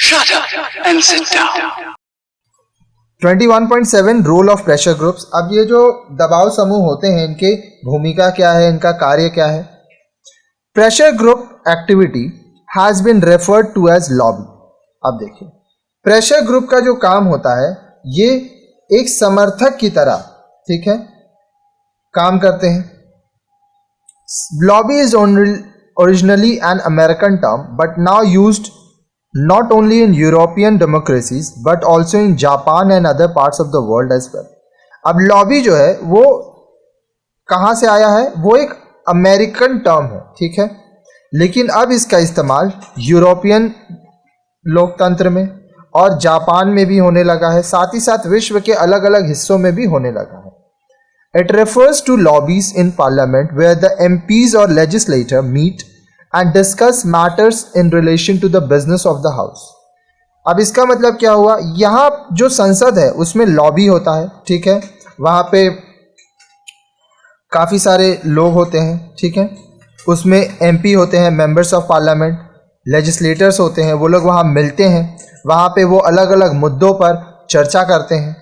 Shut up and sit down. 21.7 role of pressure groups. अब ये जो दबाव समूह होते हैं इनके भूमिका क्या है, इनका कार्य क्या है। Pressure group activity has been referred to as lobby. अब देखिए प्रेशर ग्रुप का जो काम होता है ये एक समर्थक की तरह, ठीक है, काम करते हैं। Lobby is originally an American term but now used not only in European democracies but also in Japan and other parts of the world as well। अब लॉबी जो है वो कहाँ से आया है, वो एक अमेरिकन टर्म है, ठीक है, लेकिन अब इसका इस्तेमाल यूरोपियन लोकतंत्र में और जापान में भी होने लगा है, साथ ही साथ विश्व के अलग अलग हिस्सों में भी होने लगा है। It refers to lobbies in parliament where the MPs or legislator meet and discuss matters in relation to the business of the house। अब इसका मतलब क्या हुआ, यहाँ जो संसद है उसमें लॉबी होता है, ठीक है, वहाँ पे काफ़ी सारे लोग होते हैं, ठीक है, उसमें MP होते हैं, मेंबर्स ऑफ पार्लियामेंट, लेजिस्लेटर्स होते हैं, वो लोग वहाँ मिलते हैं, वहाँ पे वो अलग अलग मुद्दों पर चर्चा करते हैं।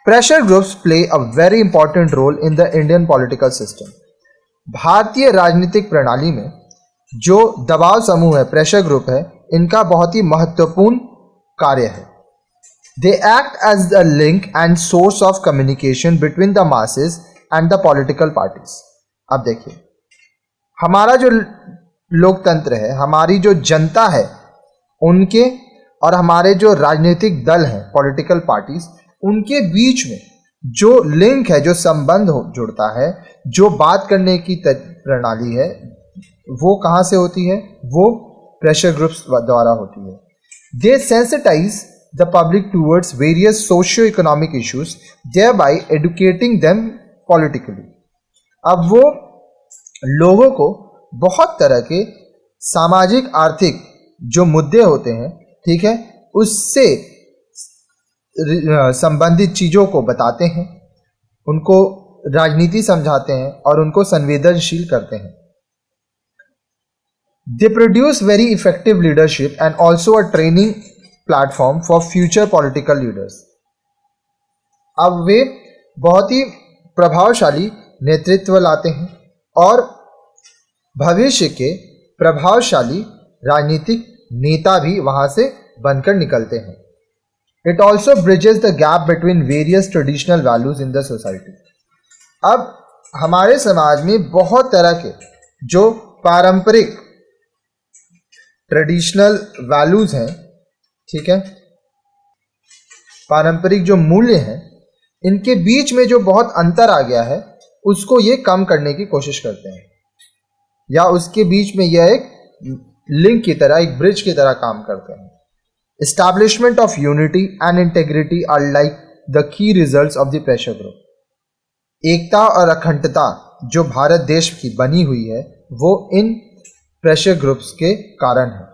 Pressure groups play a very important role in the Indian political system. भारतीय राजनीतिक प्रणाली में जो दबाव समूह है, प्रेशर ग्रुप है, इनका बहुत ही महत्वपूर्ण कार्य है। They act as the link and source of communication between the masses and the political parties. अब देखिए हमारा जो लोकतंत्र है, हमारी जो जनता है, उनके और हमारे जो राजनीतिक दल हैं, पॉलिटिकल पार्टीज, उनके बीच में जो लिंक है, जो संबंध जुड़ता है, जो बात करने की प्रणाली है, वो कहाँ से होती है, वो प्रेशर ग्रुप्स द्वारा होती है। They sensitize the public towards various socio economic issues thereby educating them politically. अब वो लोगों को बहुत तरह के सामाजिक आर्थिक जो मुद्दे होते हैं, ठीक है, उससे संबंधित चीज़ों को बताते हैं, उनको राजनीति समझाते हैं और उनको संवेदनशील करते हैं। They produce very effective leadership and also a training platform for future political leaders. अब वे बहुत ही प्रभावशाली नेतृत्व लाते हैं और भविष्य के प्रभावशाली राजनीतिक नेता भी वहाँ से बनकर निकलते हैं। It also bridges the gap between various traditional values in the society। अब हमारे समाज में बहुत तरह के जो पारंपरिक ट्रेडिशनल वैल्यूज हैं, ठीक है, पारंपरिक जो मूल्य हैं, इनके बीच में जो बहुत अंतर आ गया है उसको ये कम करने की कोशिश करते हैं, या उसके बीच में यह एक लिंक की तरह, एक ब्रिज की तरह काम करते हैं। Establishment of unity and integrity are like the key results of the pressure group। एकता और अखंडता जो भारत देश की बनी हुई है वो इन प्रेशर ग्रुप्स के कारण है।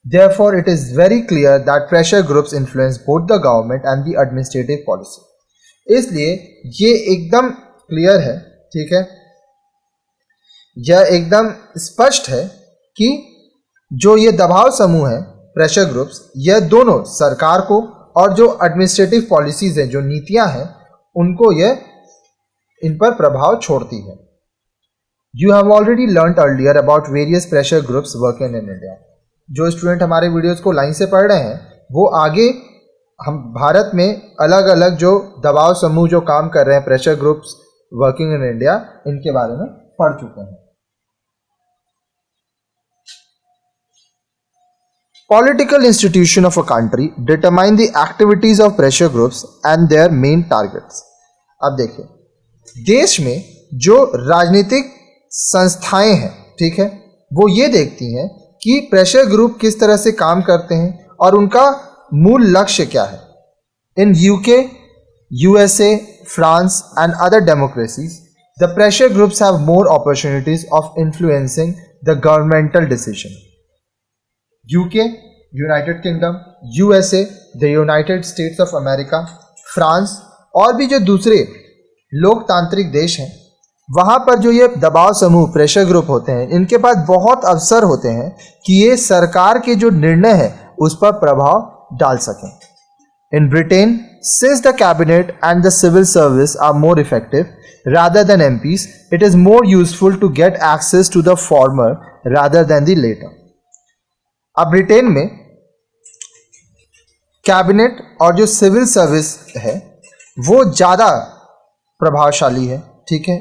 Therefore, it is very clear that pressure groups influence both the government and the administrative policy। इसलिए ये एकदम क्लियर है, ठीक है, यह एकदम स्पष्ट है कि जो ये दबाव समूह है, प्रेशर ग्रुप्स, यह दोनों सरकार को और जो एडमिनिस्ट्रेटिव पॉलिसीज हैं, जो नीतियां हैं, उनको यह इन पर प्रभाव छोड़ती है। You have already learn earlier about various pressure groups working in India. जो स्टूडेंट हमारे वीडियोस को लाइन से पढ़ रहे हैं वो आगे हम भारत में अलग अलग जो दबाव समूह जो काम कर रहे हैं, pressure groups working in India, इनके बारे में पढ़ चुके हैं। Political institution of a country determine the activities of pressure groups and their main targets। अब देखिए देश में जो राजनीतिक संस्थाएं हैं, ठीक है, वो ये देखती हैं कि प्रेशर ग्रुप किस तरह से काम करते हैं और उनका मूल लक्ष्य क्या है। इन UK, USA, France and other democracies, the pressure groups have more opportunities of influencing the governmental decision। UK, United kingdom, USA, the United states of America, France और भी जो दूसरे लोकतांत्रिक देश हैं, वहाँ पर जो ये दबाव समूह प्रेशर ग्रुप होते हैं, इनके पास बहुत अवसर होते हैं कि ये सरकार के जो निर्णय है उस पर प्रभाव डाल सकें। In Britain, since the cabinet and the civil service are more effective rather than MPs, it is more useful to get access to the former rather than the latter. अब ब्रिटेन में कैबिनेट और जो civil service है वो ज़्यादा प्रभावशाली है, ठीक है,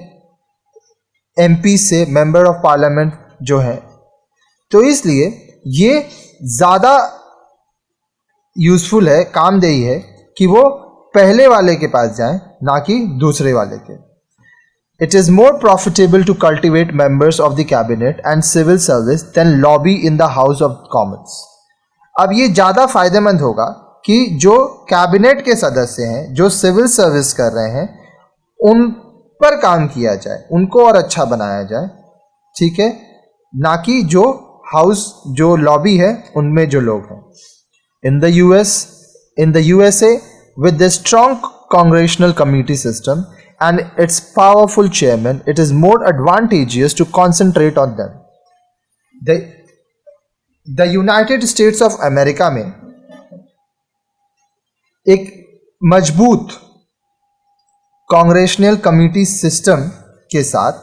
एमपी से, मेंबर ऑफ पार्लियामेंट जो है, तो इसलिए ये ज़्यादा यूजफुल है, कामदेही है कि वो पहले वाले के पास जाएं, ना कि दूसरे वाले के। It is more profitable to cultivate members of the cabinet and civil service than lobby in the House of Commons. अब ये ज़्यादा फायदेमंद होगा कि जो कैबिनेट के सदस्य हैं, जो सिविल सर्विस कर रहे हैं, उन पर काम किया जाए, उनको और अच्छा बनाया जाए, ठीक है, ना कि जो हाउस, जो लॉबी है, उनमें जो लोग हैं। In the USA, with the strong congressional committee system and its powerful chairman, it is more advantageous to concentrate on them. The United States of America में एक मजबूत कॉन्ग्रेशनल कमिटी सिस्टम के साथ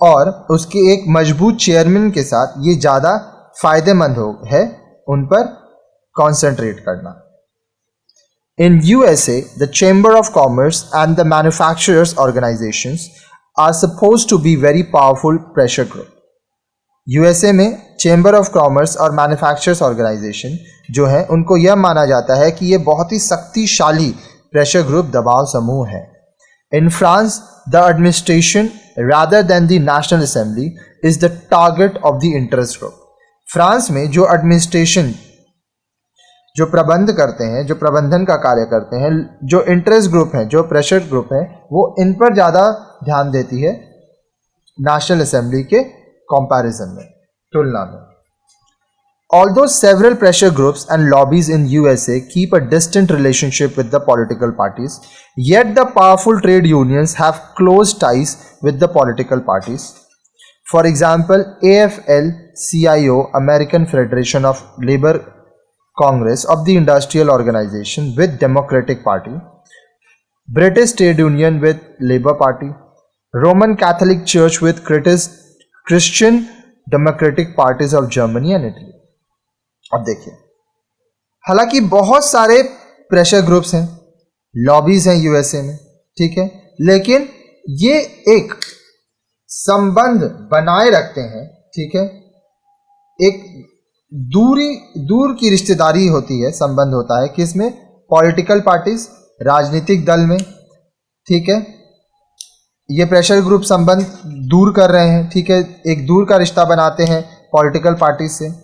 और उसके एक मजबूत चेयरमैन के साथ ये ज़्यादा फायदेमंद है उन पर concentrate करना। In USA, the Chamber of Commerce and the manufacturers organizations are supposed to be very powerful pressure group. USA में Chamber of Commerce और Manufacturers Organization जो है, उनको यह माना जाता है कि ये बहुत ही शक्तिशाली प्रेशर ग्रुप, दबाव समूह है। In France, the administration rather than the National Assembly is the target of the interest group. France में जो एडमिनिस्ट्रेशन, जो प्रबंध करते हैं, जो प्रबंधन का कार्य करते हैं, जो इंटरेस्ट ग्रुप हैं, जो प्रेशर ग्रुप है, वो इन पर ज़्यादा ध्यान देती है नेशनल असेंबली के कंपैरिजन में, तुलना में। Although several pressure groups and lobbies in USA keep a distant relationship with the political parties, yet the powerful trade unions have close ties with the political parties. For example, AFL-CIO, American Federation of Labor Congress of the Industrial Organization with Democratic Party, British Trade Union with Labour Party, Roman Catholic Church with Christian Democratic Parties of Germany and Italy. अब देखिए, हालांकि बहुत सारे pressure groups हैं, lobbies हैं USA में, ठीक है, लेकिन ये एक संबंध बनाए रखते हैं, ठीक है, एक दूर की रिश्तेदारी होती है, संबंध होता है किसमें, पॉलिटिकल पार्टीज, राजनीतिक दल में, ठीक है, ये प्रेशर ग्रुप संबंध दूर कर रहे हैं, ठीक है, एक दूर का रिश्ता बनाते हैं पॉलिटिकल पार्टी से।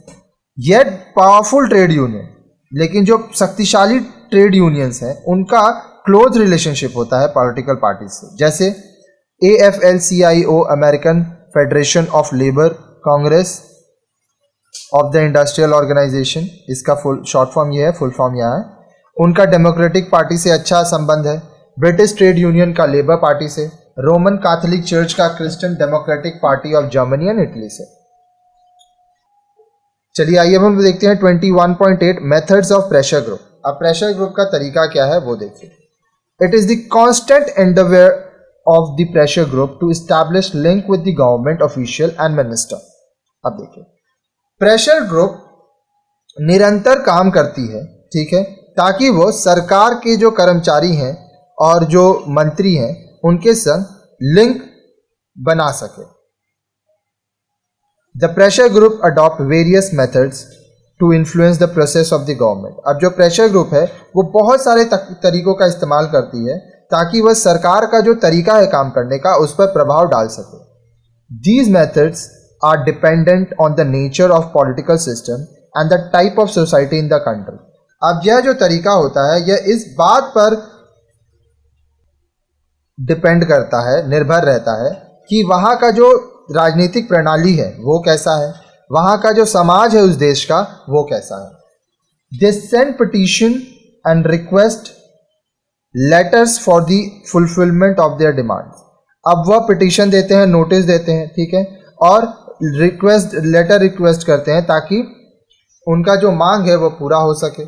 येट पावरफुल ट्रेड यूनियन, लेकिन जो शक्तिशाली ट्रेड यूनियंस हैं उनका क्लोज रिलेशनशिप होता है पॉलिटिकल पार्टी से, जैसे AFL-CIO, American Federation of Labor Congress of the Industrial Organization, इसका फुल शॉर्ट फॉर्म ये है, फुल फॉर्म यहाँ है। उनका डेमोक्रेटिक पार्टी से अच्छा संबंध है, ब्रिटिश ट्रेड यूनियन का लेबर पार्टी से, रोमन कैथोलिक चर्च का Christian Democratic party of Germany and Italy से। चलिए आइए अब हम देखते हैं 21.8 मेथड्स ऑफ प्रेशर ग्रुप। अब प्रेशर ग्रुप का तरीका क्या है वो देखिए। It is the constant endeavour of the pressure group to establish link with the government official and minister. अब देखिए, प्रेशर ग्रुप निरंतर काम करती है, ठीक है, ताकि वो सरकार के जो कर्मचारी हैं और जो मंत्री हैं उनके संग लिंक बना सके। The pressure group adopt various methods to influence the process of the government. अब जो प्रेशर ग्रुप है वो बहुत सारे तरीकों का इस्तेमाल करती है ताकि वह सरकार का जो तरीका है काम करने का उस पर प्रभाव डाल सके। These methods are dependent on the nature of political system and the type of society in the country. अब यह जो तरीका होता है यह इस बात पर डिपेंड करता है, निर्भर रहता है कि वहाँ का जो राजनीतिक प्रणाली है वो कैसा है, वहाँ का जो समाज है उस देश का वो कैसा है। They send petition and request letters for the fulfillment of their demands. अब वह पिटीशन देते हैं, नोटिस देते हैं, ठीक है, और लेटर रिक्वेस्ट करते हैं ताकि उनका जो मांग है वो पूरा हो सके।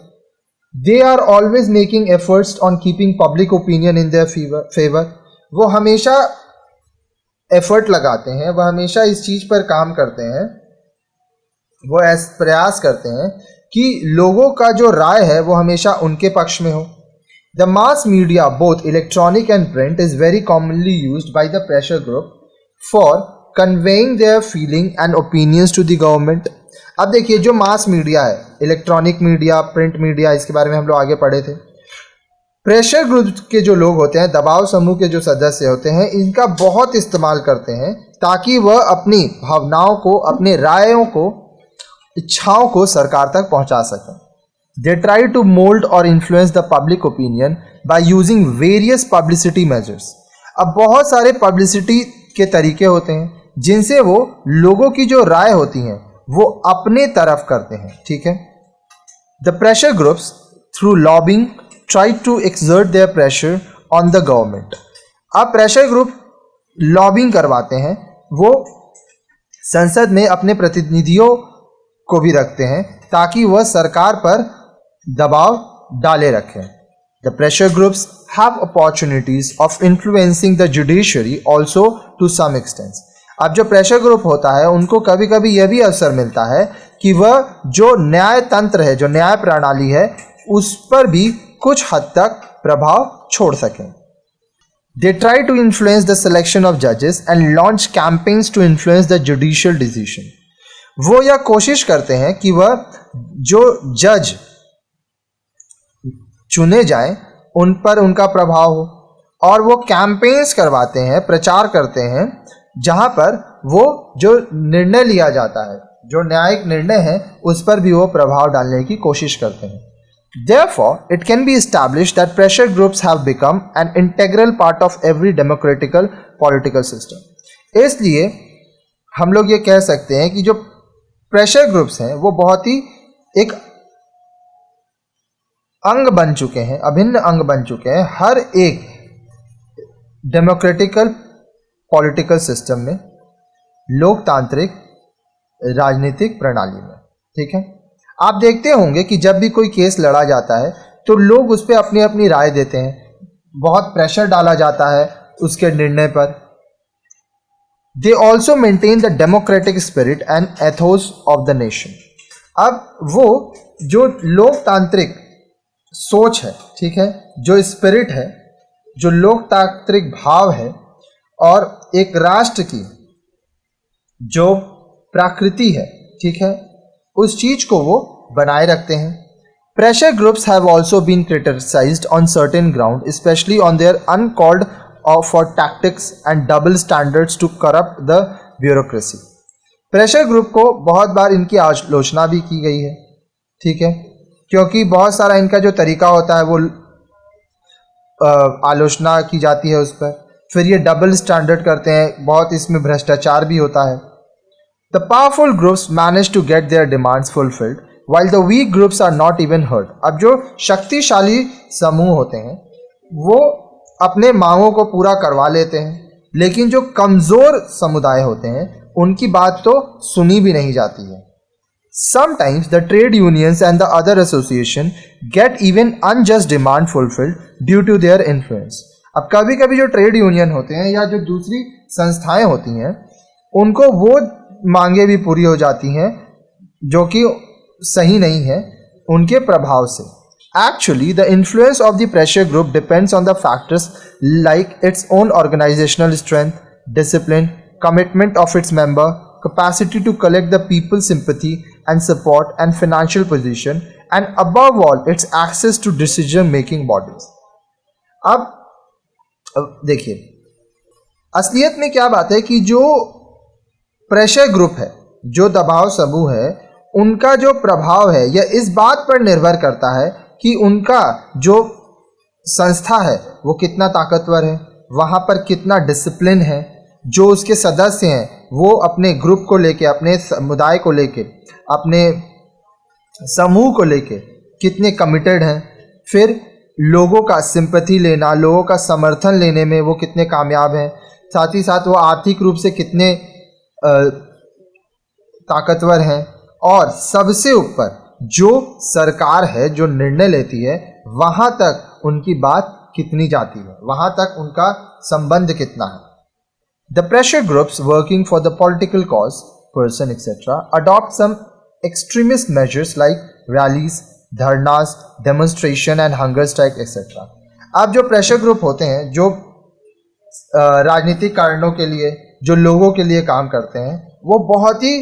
They are always making efforts on keeping public opinion in their favour. वो हमेशा एफर्ट लगाते हैं, वह हमेशा इस चीज़ पर काम करते हैं, वो प्रयास करते हैं कि लोगों का जो राय है वो हमेशा उनके पक्ष में हो। The mass media both electronic and print is very commonly used by the pressure group for conveying their feeling and opinions to the government. अब देखिए, जो मास मीडिया है, इलेक्ट्रॉनिक मीडिया, प्रिंट मीडिया, इसके बारे में हम लोग आगे पढ़े थे। प्रेशर ग्रुप के जो लोग होते हैं, दबाव समूह के जो सदस्य होते हैं, इनका बहुत इस्तेमाल करते हैं ताकि वह अपनी भावनाओं को, अपने रायों को, इच्छाओं को सरकार तक पहुंचा सकें। दे ट्राई टू मोल्ड और influence the public opinion by using various publicity measures. अब बहुत सारे पब्लिसिटी के तरीके होते हैं जिनसे वो लोगों की जो राय होती हैं वो अपने तरफ करते हैं, ठीक है। The pressure groups through lobbying try to exert their pressure on the government। अब प्रेशर ग्रुप लॉबिंग करवाते हैं, वो संसद में अपने प्रतिनिधियों को भी रखते हैं ताकि वह सरकार पर दबाव डाले रखें। The pressure groups have opportunities of influencing the judiciary also to some extents. अब जो प्रेशर ग्रुप होता है उनको कभी कभी यह भी अवसर मिलता है कि वह जो न्याय तंत्र है, जो न्याय प्रणाली है, उस पर भी कुछ हद तक प्रभाव छोड़ सकें। They try to influence the selection of जजेस and launch campaigns to influence the judicial decision. वो यह कोशिश करते हैं कि वह जो जज चुने जाएं उन पर उनका प्रभाव हो, और वो कैंपेन्स करवाते हैं, प्रचार करते हैं, जहां पर वो जो निर्णय लिया जाता है, जो न्यायिक निर्णय है, उस पर भी वो प्रभाव डालने की कोशिश करते हैं। Therefore, it can be established that pressure groups have become an integral part of every democratical political system। इसलिए हम लोग ये कह सकते हैं कि जो प्रेशर ग्रुप्स हैं वो बहुत ही एक अंग बन चुके हैं, अभिन्न अंग बन चुके हैं हर एक डेमोक्रेटिकल पॉलिटिकल सिस्टम में, लोकतांत्रिक राजनीतिक प्रणाली में, ठीक है। आप देखते होंगे कि जब भी कोई केस लड़ा जाता है तो लोग उस पर अपनी अपनी राय देते हैं, बहुत प्रेशर डाला जाता है उसके निर्णय पर। They also maintain the democratic spirit and Athos of the nation. अब वो जो लोकतांत्रिक सोच है, ठीक है, जो स्पिरिट है, जो लोकतांत्रिक भाव है, और एक राष्ट्र की जो प्रकृति है, ठीक है, उस चीज को वो बनाए रखते हैं। Pressure groups have also been criticised on certain ground, specially on their uncalled for tactics and double standards to corrupt the bureaucracy. Pressure group को बहुत बार इनकी आलोचना भी की गई है, ठीक है, क्योंकि बहुत सारा इनका जो तरीका होता है वो आलोचना की जाती है उस पर। फिर ये डबल स्टैंडर्ड करते हैं, बहुत इसमें भ्रष्टाचार भी होता है। The powerful groups manage to get their demands fulfilled, while the weak groups are not even heard। अब जो शक्तिशाली समूह होते हैं वो अपने मांगों को पूरा करवा लेते हैं, लेकिन जो कमज़ोर समुदाय होते हैं उनकी बात तो सुनी भी नहीं जाती है। Sometimes the trade unions and the other association get even unjust demand fulfilled due to their influence। अब कभी कभी जो ट्रेड यूनियन होते हैं या जो दूसरी संस्थाएं होती हैं उनको वो मांगे भी पूरी हो जाती हैं जो कि सही नहीं है उनके प्रभाव से। Actually, the influence of the pressure group depends on the factors like its own organizational strength, discipline, commitment of its member, capacity to collect the people's sympathy and support, and financial position, and above all, its access to decision-making bodies। अब देखिए, असलियत में क्या बात है कि जो pressure group है, जो दबाव समूह है, उनका जो प्रभाव है यह इस बात पर निर्भर करता है कि उनका जो संस्था है वो कितना ताकतवर है, वहाँ पर कितना डिसिप्लिन है, जो उसके सदस्य हैं वो अपने ग्रुप को लेके, अपने समुदाय को लेके, अपने समूह को लेके कितने कमिटेड हैं, फिर लोगों का सिंपैथी लेना, लोगों का समर्थन लेने में वो कितने कामयाब हैं, साथ ही साथ वो आर्थिक रूप से कितने ताकतवर हैं, और सबसे ऊपर जो सरकार है, जो निर्णय लेती है, वहां तक उनकी बात कितनी जाती है, वहां तक उनका संबंध कितना है. The pressure groups working for the political cause, person, etc. adopt some extremist measures like rallies, dharnas, demonstration and hunger strike, etc. अब जो प्रेशर ग्रुप होते हैं, जो राजनीतिक कारणों के लिए, जो लोगों के लिए काम करते हैं, वो बहुत ही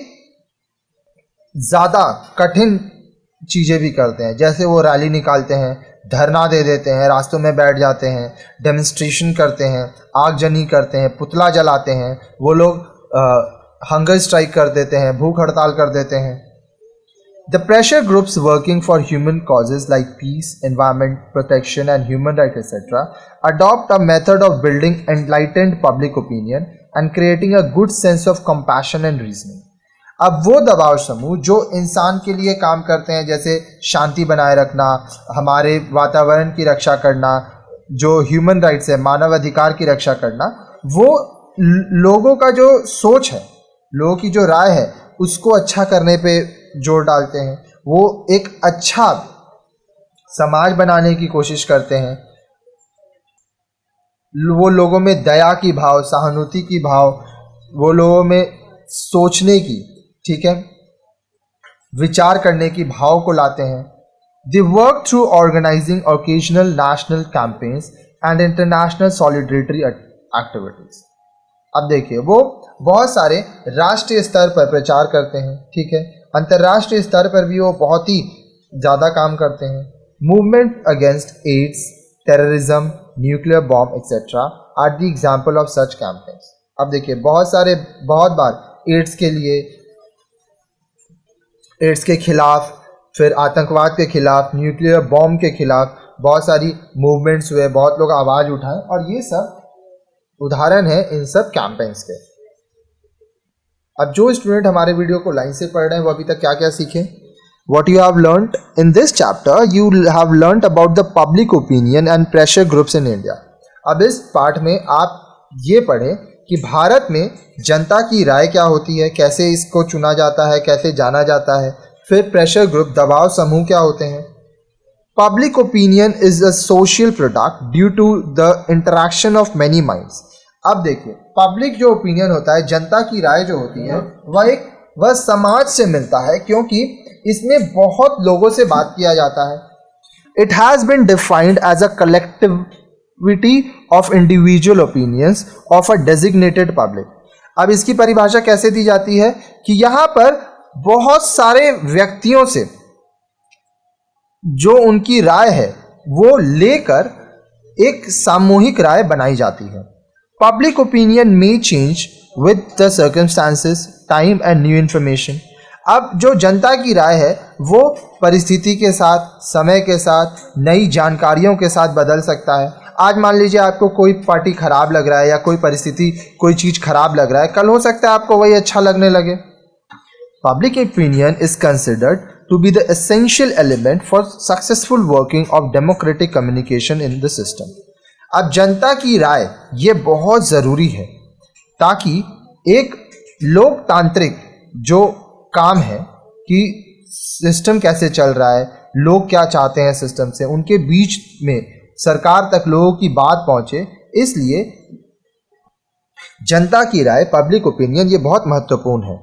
ज़्यादा कठिन चीज़ें भी करते हैं. जैसे वो रैली निकालते हैं, धरना दे देते हैं, रास्तों में बैठ जाते हैं, डेमोन्स्ट्रेशन करते हैं, आगजनी करते हैं, पुतला जलाते हैं, वो लोग हंगर स्ट्राइक कर देते हैं, भूख हड़ताल कर देते हैं. The pressure groups working for human causes like peace, environment protection and human right etcetera adopt a method of building enlightened public opinion and creating a good sense of compassion and reasoning. अब वो दबाव समूह जो इंसान के लिए काम करते हैं, जैसे शांति बनाए रखना, हमारे वातावरण की रक्षा करना, जो ह्यूमन राइट्स है, मानव अधिकार की रक्षा करना, वो लोगों का जो सोच है, लोगों की जो राय है, उसको अच्छा करने पे जोर डालते हैं. वो एक अच्छा समाज बनाने की कोशिश करते हैं. वो लोगों में दया की भाव, सहानुभूति की भाव, वो लोगों में सोचने की, ठीक है, विचार करने की भाव को लाते हैं. They work through organising occasional national campaigns and international solidarity activities. अब देखिए, वो बहुत सारे राष्ट्रीय स्तर पर प्रचार करते हैं, ठीक है, अंतर्राष्ट्रीय स्तर पर भी वो बहुत ही ज़्यादा काम करते हैं. Movement against AIDS, terrorism, nuclear bomb etcetera are the example of such campaigns. अब देखिए, बहुत बार एड्स के खिलाफ, फिर आतंकवाद के खिलाफ, न्यूक्लियर बॉम्ब के खिलाफ बहुत सारी मूवमेंट्स हुए, बहुत लोग आवाज़ उठाएं, और ये सब उदाहरण है इन सब कैंपेन्स के. अब जो स्टूडेंट हमारे वीडियो को लाइन से पढ़ रहे हैं, वो अभी तक क्या क्या सीखे. What you have learnt in this chapter, you have learnt about the public opinion and pressure groups in India. अब इस पाठ में आप ये पढ़ें कि भारत में जनता की राय क्या होती है, कैसे इसको चुना जाता है, कैसे जाना जाता है. फिर प्रेशर ग्रुप, दबाव समूह क्या होते हैं. Public opinion is a social product due to the interaction of many minds. अब देखिए, पब्लिक जो ओपिनियन होता है, जनता की राय जो होती है, वह समाज से मिलता है, क्योंकि इसमें बहुत लोगों से बात किया जाता है. It has been defined as a collectivity of individual opinions of a designated public. अब इसकी परिभाषा कैसे दी जाती है कि यहाँ पर बहुत सारे व्यक्तियों से जो उनकी राय है वो लेकर एक सामूहिक राय बनाई जाती है. पब्लिक ओपिनियन में change with the circumstances, time and new information. अब जो जनता की राय है वो परिस्थिति के साथ, समय के साथ, नई जानकारियों के साथ बदल सकता है. आज मान लीजिए आपको कोई पार्टी खराब लग रहा है या कोई परिस्थिति, कोई चीज़ खराब लग रहा है, कल हो सकता है आपको वही अच्छा लगने लगे. Public opinion is considered to be the essential element for successful working of democratic communication in the system. अब जनता की राय ये बहुत ज़रूरी है ताकि एक लोकतांत्रिक जो काम है कि सिस्टम कैसे चल रहा है, लोग क्या चाहते हैं सिस्टम से, उनके बीच में सरकार तक लोगों की बात पहुंचे. इसलिए जनता की राय, पब्लिक ओपिनियन, ये बहुत महत्वपूर्ण है.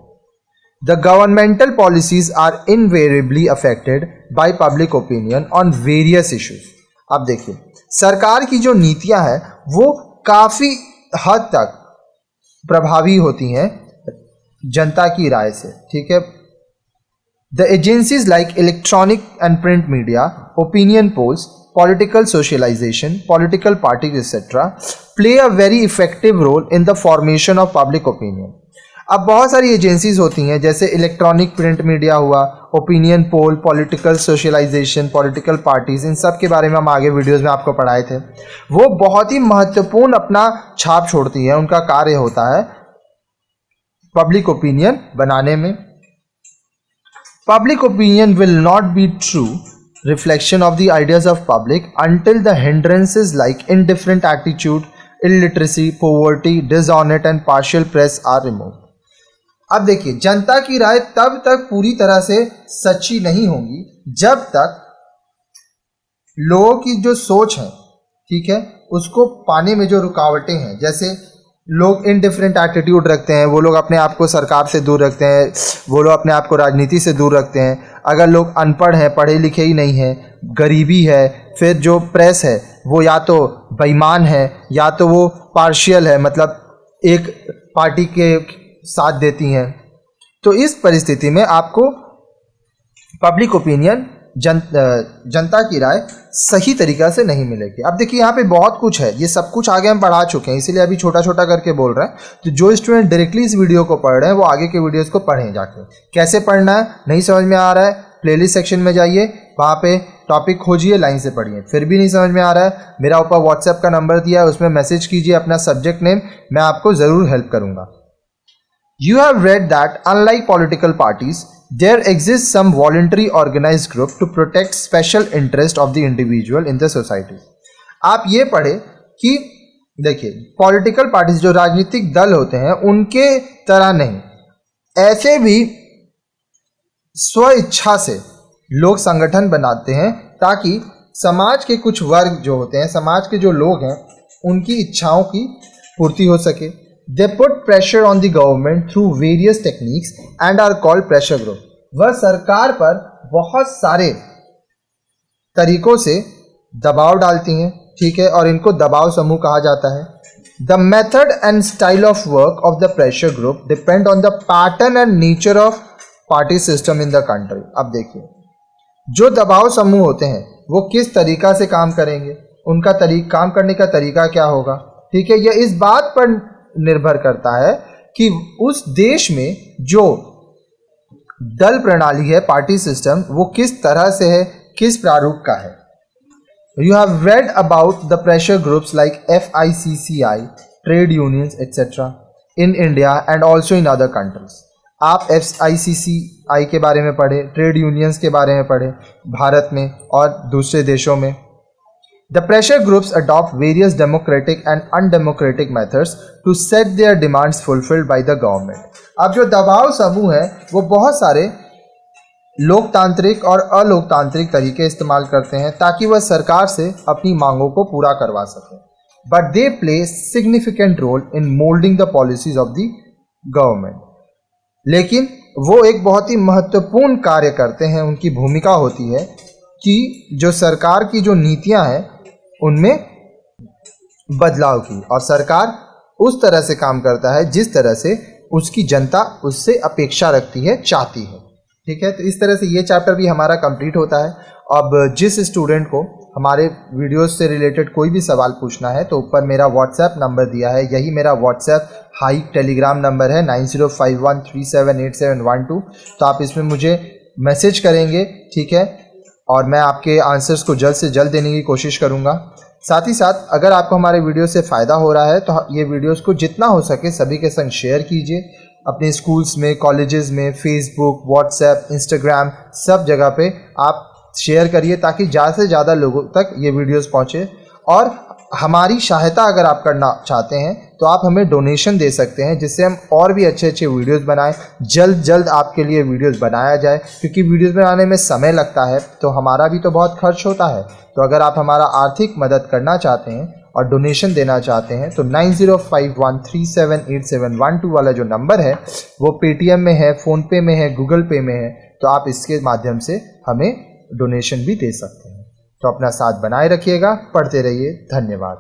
The governmental policies are invariably affected by public opinion on various issues. अब देखिए, सरकार की जो नीतियां हैं वो काफ़ी हद तक प्रभावी होती हैं जनता की राय से, ठीक है. The agencies like electronic and print media, opinion polls, political socialization, political parties etcetera play a very effective role in the formation of public opinion. अब बहुत सारी एजेंसीज होती हैं, जैसे इलेक्ट्रॉनिक प्रिंट मीडिया हुआ, opinion poll, political socialization, political parties, इन सब के बारे में हम आगे वीडियोस में आपको पढ़ाए थे. वो बहुत ही महत्वपूर्ण अपना छाप छोड़ती है, उनका कार्य होता है पब्लिक ओपिनियन बनाने में. Public opinion will not be true reflection of the ideas of public until the hindrances like indifferent attitude, illiteracy, poverty, dishonest and partial press are removed. अब देखिए, जनता की राय तब तक पूरी तरह से सच्ची नहीं होगी जब तक लोगों की जो सोच है, ठीक है, उसको पाने में जो रुकावटें हैं, जैसे लोग इनडिफरेंट एटीट्यूड रखते हैं, वो लोग अपने आप को सरकार से दूर रखते हैं, वो लोग अपने आप को राजनीति से दूर रखते हैं। अगर लोग अनपढ़ हैं, पढ़े लिखे ही नहीं हैं, गरीबी है, फिर जो प्रेस है वो या तो बेईमान है या तो वो पार्शियल है, मतलब एक पार्टी के साथ देती हैं। तो इस परिस्थिति में आपको पब्लिक ओपिनियन, जनता की राय सही तरीक़ा से नहीं मिलेगी। अब देखिए, यहाँ पे बहुत कुछ है, ये सब कुछ आगे हम पढ़ा चुके हैं, इसीलिए अभी छोटा छोटा करके बोल रहे हैं। तो जो स्टूडेंट डायरेक्टली इस वीडियो को पढ़ रहे हैं वो आगे के वीडियोस को पढ़ें जाके। कैसे पढ़ना है, नहीं समझ में आ रहा है, प्लेलिस्ट सेक्शन में जाइए, वहाँ पे टॉपिक खोजिए, लाइन से पढ़िए। फिर भी नहीं समझ में आ रहा है, मेरा ऊपर व्हाट्सएप का नंबर दिया है, उसमें मैसेज कीजिए अपना सब्जेक्ट नेम, मैं आपको ज़रूर हेल्प करूँगा। You have read that unlike political parties, there exists some voluntary organized group to protect special interest of the individual in the society. आप ये पढ़े कि देखिए, पॉलिटिकल पार्टीज जो राजनीतिक दल होते हैं उनके तरह नहीं, ऐसे भी स्व इच्छा से लोग संगठन बनाते हैं ताकि समाज के कुछ वर्ग जो होते हैं, समाज के जो लोग हैं, उनकी इच्छाओं की पूर्ति हो सके। They put pressure on the government through various techniques and are called pressure group. वह सरकार पर बहुत सारे तरीकों से दबाव डालती हैं, ठीक है, और इनको दबाव समूह कहा जाता है। The method and style of work of the pressure group depend on the pattern and nature of party system in the country. अब देखिए, जो दबाव समूह होते हैं वो किस तरीका से काम करेंगे, उनका काम करने का तरीका क्या होगा, ठीक है, यह इस बात पर निर्भर करता है कि उस देश में जो दल प्रणाली है, पार्टी सिस्टम, वो किस तरह से है, किस प्रारूप का है। You have read about the pressure groups like FICCI, trade unions etcetera in India and also in other countries. आप FICCI के बारे में पढ़े, ट्रेड यूनियंस के बारे में पढ़े भारत में और दूसरे देशों में। The pressure groups adopt various democratic and undemocratic methods to set their demands fulfilled by the government. अब जो दबाव समूह है वो बहुत सारे लोकतांत्रिक और अलोकतांत्रिक तरीके इस्तेमाल करते हैं ताकि वह सरकार से अपनी मांगों को पूरा करवा सकें। But they play significant role in molding the policies of the government. लेकिन वो एक बहुत ही महत्वपूर्ण कार्य करते हैं, उनकी भूमिका होती है कि जो सरकार की जो नीतियां हैं उनमें बदलाव की, और सरकार उस तरह से काम करता है जिस तरह से उसकी जनता उससे अपेक्षा रखती है, चाहती है, ठीक है। तो इस तरह से ये चैप्टर भी हमारा कंप्लीट होता है। अब जिस स्टूडेंट को हमारे वीडियोस से रिलेटेड कोई भी सवाल पूछना है तो ऊपर मेरा व्हाट्सएप नंबर दिया है, यही मेरा व्हाट्सएप हाइक टेलीग्राम नंबर है 9051378712। तो आप इसमें मुझे मैसेज करेंगे, ठीक है, और मैं आपके आंसर्स को जल्द से जल्द देने की कोशिश करूंगा। साथ ही साथ अगर आपको हमारे वीडियो से फ़ायदा हो रहा है तो ये वीडियोस को जितना हो सके सभी के संग शेयर कीजिए, अपने स्कूल्स में, कॉलेजेस में, फेसबुक, व्हाट्सएप, इंस्टाग्राम, सब जगह पे आप शेयर करिए ताकि ज़्यादा से ज़्यादा लोगों तक ये वीडियोस पहुँचे। और हमारी सहायता अगर आप करना चाहते हैं तो आप हमें डोनेशन दे सकते हैं, जिससे हम और भी अच्छे अच्छे वीडियोस बनाएं, जल्द आपके लिए वीडियोस बनाया जाए, क्योंकि वीडियोस बनाने में समय लगता है तो हमारा भी तो बहुत खर्च होता है। तो अगर आप हमारा आर्थिक मदद करना चाहते हैं और डोनेशन देना चाहते हैं तो 9051378712 वाला जो नंबर है वो पेटीएम में है, फ़ोनपे में है, गूगल पे में है, तो आप इसके माध्यम से हमें डोनेशन भी दे सकते हैं। तो अपना साथ बनाए रखिएगा, पढ़ते रहिए। धन्यवाद।